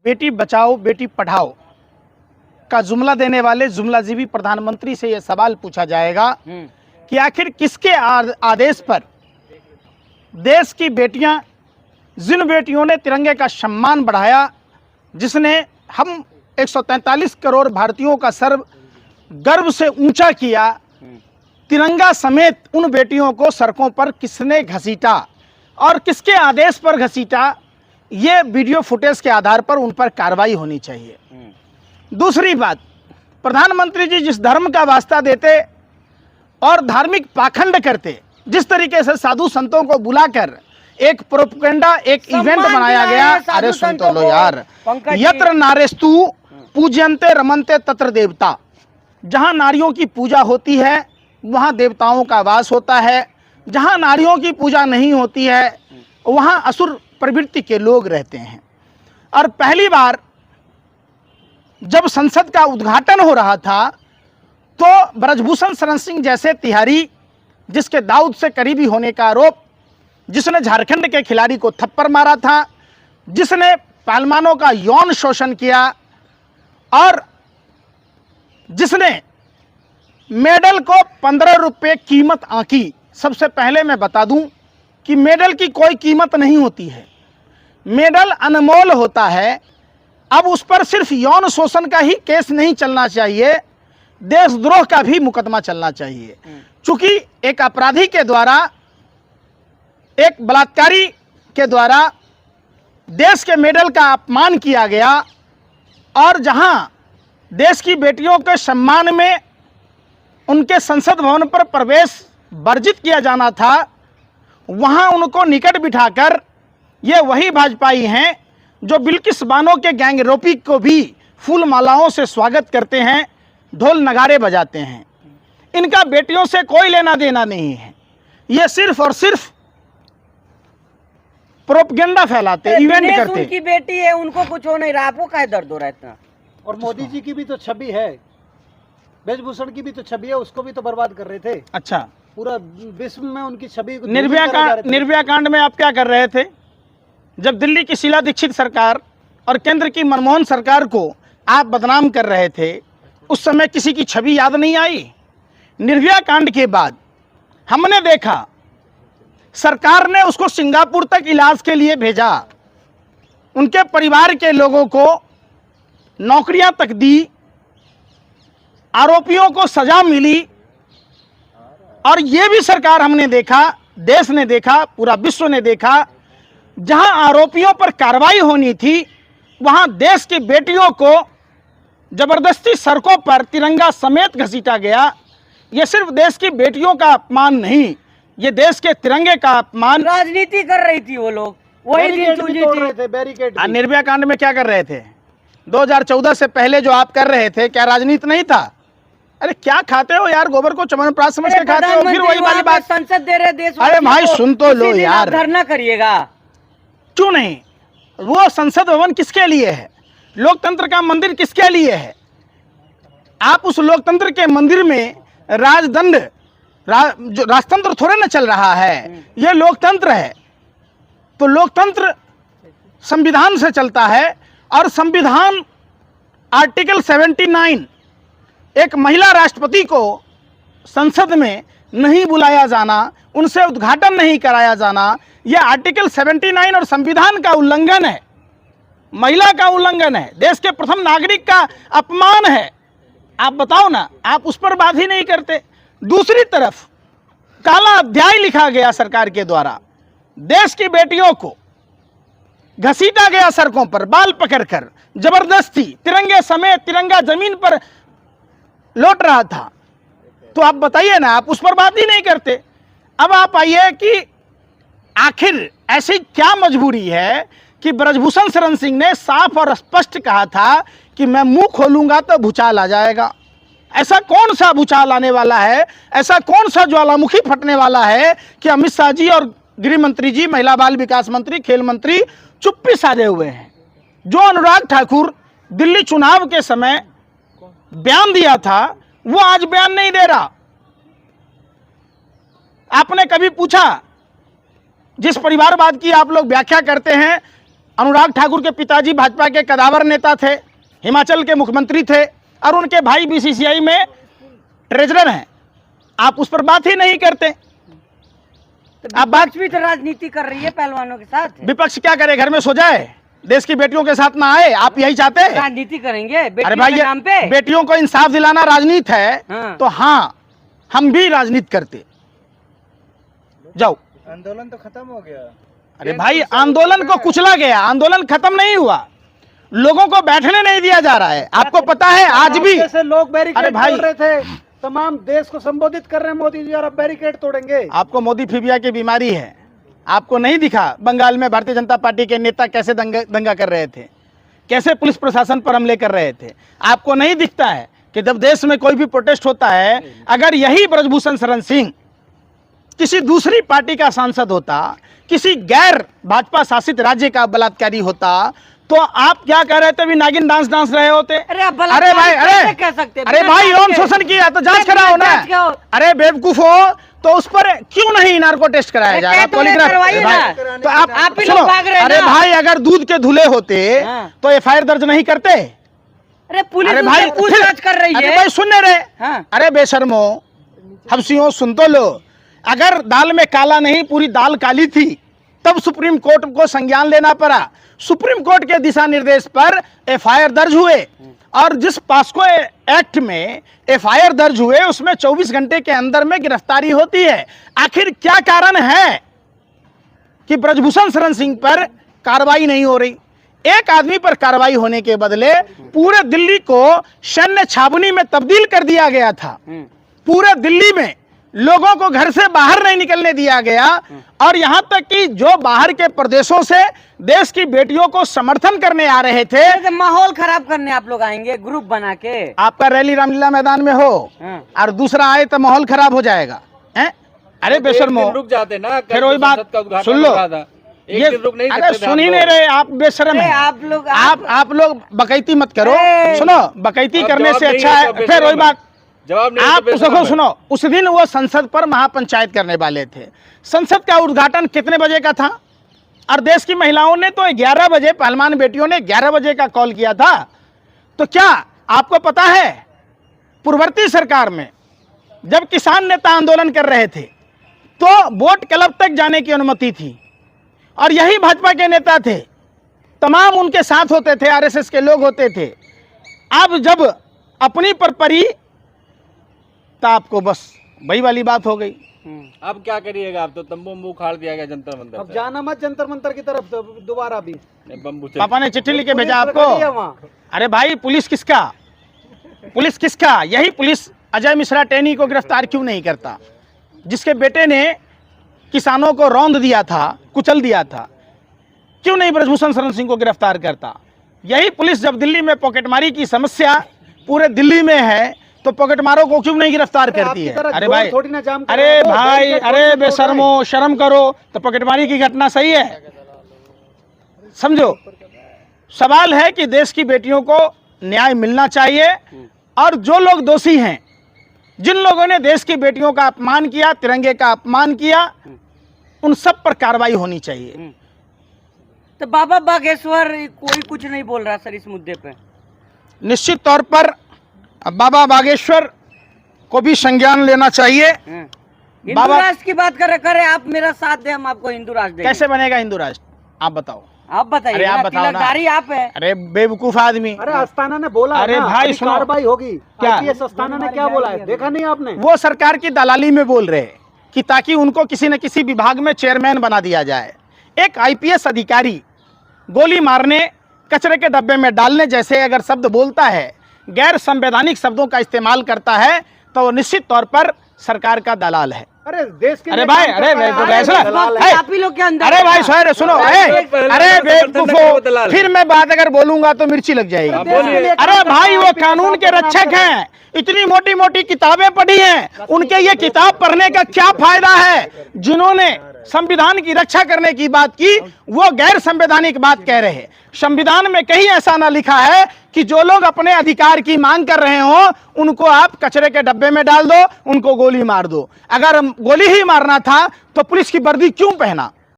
बेटी बचाओ बेटी पढ़ाओ का जुमला देने वाले जुमलाजीवी प्रधानमंत्री से यह सवाल पूछा जाएगा कि आखिर किसके आदेश पर देश की बेटियां, जिन बेटियों ने तिरंगे का सम्मान बढ़ाया, जिसने हम 143 करोड़ भारतीयों का सर गर्व से ऊंचा किया, तिरंगा समेत उन बेटियों को सड़कों पर किसने घसीटा और किसके आदेश पर घसीटा, ये वीडियो फुटेज के आधार पर उन पर कार्रवाई होनी चाहिए। दूसरी बात, प्रधानमंत्री जी जिस धर्म का वास्ता देते और धार्मिक पाखंड करते, जिस तरीके से साधु संतों को बुलाकर एक प्रोपेगेंडा, एक इवेंट बनाया गया। अरे सुन तो लो यार, यत्र नारेस्तु पूज्यन्ते रमन्ते तत्र देवता, जहां नारियों की पूजा होती है वहां देवताओं का वास होता है, जहां नारियों की पूजा नहीं होती है वहां असुर प्रवृत्ति के लोग रहते हैं। और पहली बार जब संसद का उद्घाटन हो रहा था तो ब्रजभूषण शरण सिंह जैसे तिहारी, जिसके दाऊद से करीबी होने का आरोप, जिसने झारखंड के खिलाड़ी को थप्पड़ मारा था, जिसने पहलवानों का यौन शोषण किया और जिसने मेडल को 15 रुपये कीमत आंकी। सबसे पहले मैं बता दूं कि मेडल की कोई कीमत नहीं होती है, मेडल अनमोल होता है। अब उस पर सिर्फ यौन शोषण का ही केस नहीं चलना चाहिए, देशद्रोह का भी मुकदमा चलना चाहिए। चूंकि एक अपराधी के द्वारा, एक बलात्कारी के द्वारा देश के मेडल का अपमान किया गया और जहां देश की बेटियों के सम्मान में उनके संसद भवन पर प्रवेश वर्जित किया जाना था, वहां उनको निकट बिठाकर ये वही भाजपाई हैं जो बिल्किस बानो के गैंगरेपी को भी फूल मालाओं से स्वागत करते हैं, ढोल नगाड़े बजाते हैं। इनका बेटियों से कोई लेना देना नहीं है, ये सिर्फ और सिर्फ प्रोपेगेंडा फैलाते, इवेंट करते। उनकी बेटी है, उनको कुछ हो नहीं रहा, आपको क्या दर्द हो रहा है इतना? और मोदी जी की भी तो छवि है, ब्रजभूषण की भी तो छवि है, उसको भी तो बर्बाद कर रहे थे। अच्छा, पूरा विश्व में उनकी छवि। निर्भया कांड में आप क्या कर रहे थे? जब दिल्ली की शीला दीक्षित सरकार और केंद्र की मनमोहन सरकार को आप बदनाम कर रहे थे, उस समय किसी की छवि याद नहीं आई? निर्भया कांड के बाद हमने देखा सरकार ने उसको सिंगापुर तक इलाज के लिए भेजा, उनके परिवार के लोगों को नौकरियां तक दी, आरोपियों को सजा मिली। और ये भी सरकार हमने देखा, देश ने देखा, पूरा विश्व ने देखा, जहां आरोपियों पर कार्रवाई होनी थी वहां देश की बेटियों को जबरदस्ती सड़कों पर तिरंगा समेत घसीटा गया। ये सिर्फ देश की बेटियों का अपमान नहीं, ये देश के तिरंगे का अपमान। राजनीति कर रही थी वो लोग, वही दिन रहे थे बैरिकेड। निर्भया कांड में क्या कर रहे थे? 2014 से पहले जो आप कर रहे थे, क्या राजनीति नहीं था? अरे क्या खाते हो यार, गोबर को चमनप्राश समझ के खाते हो। फिर वही वाली बात, संसद दे रहे देश। अरे भाई सुन तो लो यार, धरना करिएगा क्यों नहीं? वो संसद भवन किसके लिए है? लोकतंत्र का मंदिर किसके लिए है? आप उस लोकतंत्र के मंदिर में राजदंड, जो राजतंत्र थोड़े ना चल रहा है, ये लोकतंत्र है। तो लोकतंत्र संविधान से चलता है और संविधान आर्टिकल 79, एक महिला राष्ट्रपति को संसद में नहीं बुलाया जाना, उनसे उद्घाटन नहीं कराया जाना, यह आर्टिकल 79 और संविधान का उल्लंघन है, महिला का उल्लंघन है, देश के प्रथम नागरिक का अपमान है। आप बताओ ना, आप उस पर बात ही नहीं करते। दूसरी तरफ काला अध्याय लिखा गया सरकार के द्वारा, देश की बेटियों को घसीटा गया सड़कों पर, बाल पकड़कर जबरदस्ती तिरंगे समेत, तिरंगा जमीन पर लौट रहा था। तो आप बताइए ना, आप उस पर बात ही नहीं करते। अब आप आइए कि आखिर ऐसी क्या मजबूरी है कि ब्रजभूषण शरण सिंह ने साफ और स्पष्ट कहा था कि मैं मुंह खोलूंगा तो भूचाल आ जाएगा। ऐसा कौन सा भूचाल आने वाला है, ऐसा कौन सा ज्वालामुखी फटने वाला है कि अमित शाह जी और गृह मंत्री जी, महिला बाल विकास मंत्री, खेल मंत्री चुप्पी साधे हुए हैं? जो अनुराग ठाकुर दिल्ली चुनाव के समय बयान दिया था, वो आज बयान नहीं दे रहा। आपने कभी पूछा, जिस परिवारवाद की आप लोग व्याख्या करते हैं, अनुराग ठाकुर के पिताजी भाजपा के कदावर नेता थे, हिमाचल के मुख्यमंत्री थे, और उनके भाई बीसीसीआई में ट्रेजरर हैं। आप उस पर बात ही नहीं करते। अब बात भी तो राजनीति कर रही है पहलवानों के साथ। विपक्ष क्या करे, घर में सो जाए, देश की बेटियों के साथ ना आए? आप यही चाहते हैं? राजनीति करेंगे अरे भाई, के नाम पे? बेटियों को इंसाफ दिलाना राजनीति है। हाँ। तो हाँ, हम भी राजनीति करते। जाओ। आंदोलन तो खत्म हो गया। अरे भाई, आंदोलन को कुचला गया, आंदोलन खत्म नहीं हुआ, लोगों को बैठने नहीं दिया जा रहा है। आपको पता है आज भी जैसे लोग बैरिकेड अरे भाई, तोड़ रहे थे, तमाम देश को संबोधित कर रहे हैं मोदी जी, और अब बैरिकेड तोड़ेंगे। आपको मोदी फीबिया की बीमारी है। आपको नहीं दिखा बंगाल में भारतीय जनता पार्टी के नेता कैसे दंगा कर रहे थे, कैसे पुलिस प्रशासन पर हमले कर रहे थे? आपको नहीं दिखता है कि जब देश में कोई भी प्रोटेस्ट होता है, अगर यही ब्रजभूषण शरण सिंह किसी दूसरी पार्टी का सांसद होता, किसी गैर भाजपा शासित राज्य का बलात्कारी होता, तो आप क्या कह रहे थे? भी नागिन डांस रहे होते। अरे अब अरे भाई, कैसे कह सकते हैं? अरे भाई, यौन शोषण किया तो जांच कराओ ना। जांच कराओ। अरे बेवकूफ हो तो उस पर क्यों नहीं नार्को टेस्ट कराया जा रहा? पॉलीग्राफ करवाइए ना। तो आप ही सुनो, लोग भाग रहे हैं अरे ना। भाई, अगर दूध के धुले होते हाँ। तो एफआईआर दर्ज नहीं करते? अरे पुलिस अरे भाई, उनसे पूछताछ कर रही अरे है। भाई सुनने रहे। हाँ। अरे बेशर्मो, हफ्सियों, सुन तो लो। अगर दाल में काला नहीं, पूरी दाल काली थी, तब सुप्रीम कोर्ट को संज्ञान लेना पड़ा। सुप्रीम कोर्ट के दिशा निर्देश पर एफआईआर दर्ज हुए, और जिस पास्को एक्ट में एफआईआर दर्ज हुए उसमें 24 घंटे के अंदर में गिरफ्तारी होती है। आखिर क्या कारण है कि ब्रजभूषण शरण सिंह पर कार्रवाई नहीं हो रही? एक आदमी पर कार्रवाई होने के बदले पूरे दिल्ली को सैन्य छावनी में तब्दील कर दिया गया था। पूरे दिल्ली में लोगों को घर से बाहर नहीं निकलने दिया गया, और यहां तक कि जो बाहर के प्रदेशों से देश की बेटियों को समर्थन करने आ रहे थे। तो माहौल खराब करने आप लोग आएंगे ग्रुप बना के। आपका रैली रामलीला मैदान में हो और दूसरा आए तो माहौल खराब हो जाएगा, हैं? अरे बेशर्मो, रुक जाते ना, फिर वही बात सुन लो। ये अरे सुन ही नहीं रहे आप, बेशर्म है आप लोग बकैती मत करो। सुनो, बकैती करने से अच्छा है। फिर वही बात, जवाब नहीं आप उसको सुनो। उस दिन वो संसद पर महापंचायत करने वाले थे। संसद का उद्घाटन कितने बजे का था? और देश की महिलाओं ने तो 11 बजे, पहलवान बेटियों ने 11 बजे का कॉल किया था। तो क्या आपको पता है, पूर्ववर्ती सरकार में जब किसान नेता आंदोलन कर रहे थे तो बोट क्लब तक जाने की अनुमति थी, और यही भाजपा के नेता थे, तमाम उनके साथ होते थे, आरएसएस के लोग होते थे। अब जब अपनी पर पड़ी तो आपको बस वही वाली बात हो गई। अब क्या करिएगा? अब तो तंबू उखाड़ दिया गया जंतर मंतर अब से। जाना मत जंतर मंतर की तरफ दोबारा भी। बम्बू पापा ने चिट्ठी लिख के भेजा पुलिस रखा दिया आपको। वहाँ। अरे भाई, पुलिस किसका? पुलिस किसका? यही पुलिस अजय मिश्रा टेनी को गिरफ्तार क्यों नहीं करता, जिसके बेटे ने किसानों को रौंद दिया था, कुचल दिया था? क्यों नहीं ब्रजभूषण शरण सिंह को गिरफ्तार करता? यही पुलिस जब दिल्ली में पॉकेटमारी की समस्या पूरे दिल्ली में है तो पॉकेटमारों को क्यों नहीं गिरफ्तार करती है? अरे भाई, थोड़ी ना जाम कर अरे रहे हो, भाई, बैरिकेड अरे तोड़ बेशर्मो, शर्म करो। तो पॉकेटमारी की घटना सही है? समझो, सवाल है कि देश की बेटियों को न्याय मिलना चाहिए, और जो लोग दोषी हैं, जिन लोगों ने देश की बेटियों का अपमान किया, तिरंगे का अपमान किया, उन सब पर कार्रवाई होनी चाहिए। तो बाबा बागेश्वर कोई कुछ नहीं बोल रहा सर इस मुद्दे पे। निश्चित तौर पर बाबा बागेश्वर को भी संज्ञान लेना चाहिए। हिंदू बाबा- राष्ट्र की बात करे आप मेरा साथ दे, हम आपको हिंदू राष्ट्र देंगे। कैसे बनेगा हिंदू राष्ट्र? आप बताओ। आप बताइए अरे आप ना, बताओ ना। तिलकधारी आप है। अरे बेवकूफ आदमी, अरे अस्ताना ने बोला है अरे ना, भाई अभी सुनो। कार्रवाई होगी। क्या? आईपीएस अस्ताना ने क्या बोला है, देखा नहीं आपने? वो सरकार की दलाली में बोल रहे हैं कि ताकि उनको किसी न किसी विभाग में चेयरमैन बना दिया जाए। एक आईपीएस अधिकारी गोली मारने, कचरे के डब्बे में डालने जैसे अगर शब्द बोलता है, गैर संवैधानिक शब्दों का इस्तेमाल करता है, तो वो निश्चित तौर पर सरकार का दलाल है। अरे देश के अरे लिए भाई, काम अरे करता है, भाई, आगे सुनो। दलाल है। है। आप ही लोग के अंदर। अरे भाई सोरे सुनो, अरे बेवकूफो, फिर मैं बात अगर बोलूंगा तो मिर्ची लग जाएगी। अरे भाई, वो कानून के रक्षक हैं, इतनी मोटी मोटी किताबें पढ़ी हैं, उनके ये किताब पढ़ने का क्या फायदा है? जिन्होंने संविधान की रक्षा करने की बात की, वो गैर संवैधानिक बात कह रहे हैं। संविधान में कहीं ऐसा ना लिखा है कि जो लोग अपने अधिकार की मांग कर रहे हो उनको आप कचरे के डब्बे में डाल दो, उनको गोली मार दो। अगर गोली ही मारना था तो पुलिस की वर्दी क्यों पहना?